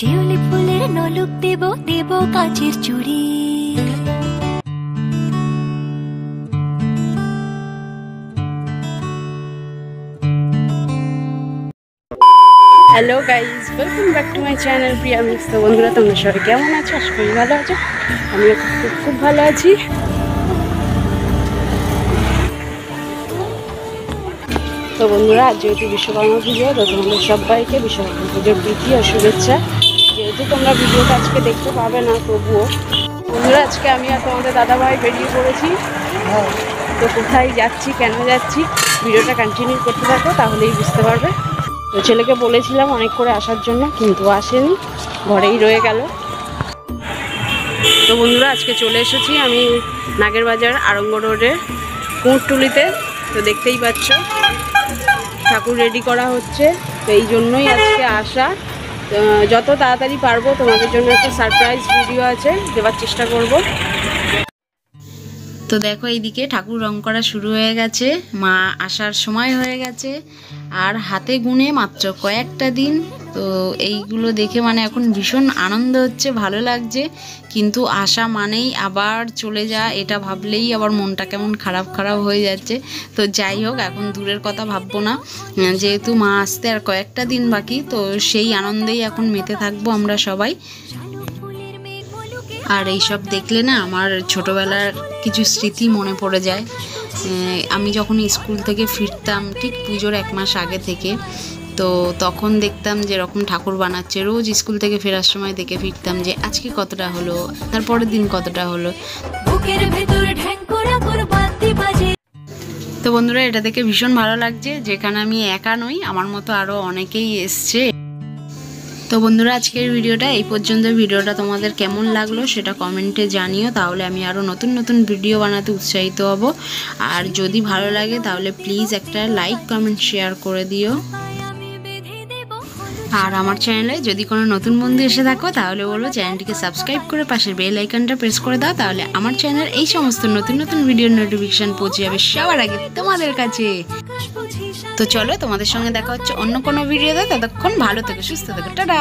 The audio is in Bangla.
শিউলি ফুলের নলুক দেব দেব কাচের চুড়ি। Hello guys, welcome back to my channel Priya mix. তো বন্ধুরা, তোমরা সবাই কেমন আছো? আশা করি ভালো আছো। আমিও খুব ভালো আছি। তো বন্ধুরা, আজ যেহেতু বিশ্বকর্মা পুজো, তো তোমাদের সবাইকে বিশ্বকর্মা পুজোর প্রীতি আর শুভেচ্ছা। যেহেতু তোমরা ভিডিওটা আজকে দেখতে পাবে না, তবুও বন্ধুরা আজকে আমি আর তোমাদের দাদাভাই বেরিয়ে পড়েছি। তো কোথায় যাচ্ছি, কেন যাচ্ছি, ভিডিওটা কন্টিনিউ করতে থাকো, তাহলেই বুঝতে পারবে। তো ছেলেকে বলেছিলাম অনেক করে আসার জন্য, কিন্তু আসেনি, ঘরেই রয়ে গেল। তো বন্ধুরা, আজকে চলে এসেছি আমি নাগের বাজার আরঙ্গ রোডের কুঁটটুলিতে। তো দেখতেই পাচ্ছ ঠাকুর রেডি করা হচ্ছে। তো এই জন্যই আজকে আসা। যত তাড়াতাড়ি পারবো তোমাদের জন্য একটা সারপ্রাইজ ভিডিও আছে, দেওয়ার চেষ্টা করব। তো দেখো, এইদিকে ঠাকুর রং করা শুরু হয়ে গেছে, মা আসার সময় হয়ে গেছে, আর হাতে গুনে মাত্র কয়েকটা দিন। তো এইগুলো দেখে মানে এখন ভীষণ আনন্দ হচ্ছে, ভালো লাগছে। কিন্তু আসা মানেই আবার চলে যা, এটা ভাবলেই আবার মনটা কেমন খারাপ খারাপ হয়ে যাচ্ছে। তো যাই হোক, এখন দূরের কথা ভাববো না, যেহেতু মা আসতে আর কয়েকটা দিন বাকি, তো সেই আনন্দেই এখন মেতে থাকবো আমরা সবাই। আর এইসব দেখলে না আমার ছোটোবেলার কিছু স্মৃতি মনে পড়ে যায়। আমি যখন স্কুল থেকে ফিরতাম ঠিক পুজোর 1 মাস আগে থেকে, তো তখন দেখতাম যেরকম ঠাকুর বানাচ্ছে, রোজ স্কুল থেকে ফেরার সময় দেখে ফিরতাম যে আজকে কতটা হলো, তারপরের দিন কতটা হলো। তো বন্ধুরা, এটা দেখে ভীষণ ভালো লাগছে, যেখানে আমি একা নই, আমার মতো আরও অনেকেই এসছে। তো বন্ধুরা, আজকের ভিডিওটা এই পর্যন্ত। ভিডিওটা তোমাদের কেমন লাগলো সেটা কমেন্টে জানিও, তাহলে আমি আরও নতুন নতুন ভিডিও বানাতে উৎসাহিত হব। আর যদি ভালো লাগে তাহলে প্লিজ একটা লাইক, কমেন্ট, শেয়ার করে দিও। আর আমার চ্যানেলে যদি কোনো নতুন বন্ধু এসে থাকো, তাহলে বলবো চ্যানেলটিকে সাবস্ক্রাইব করে পাশের বেল আইকনটা প্রেস করে দাও, তাহলে আমার চ্যানেলের এই সমস্ত নতুন নতুন ভিডিওর নোটিফিকেশান পৌঁছে যাবে সবার আগে তোমাদের কাছে। তো চলো, তোমাদের সঙ্গে দেখা হচ্ছে অন্য কোনো ভিডিওতে। ততক্ষণ ভালো থেকো, সুস্থ থেকো, টাটা।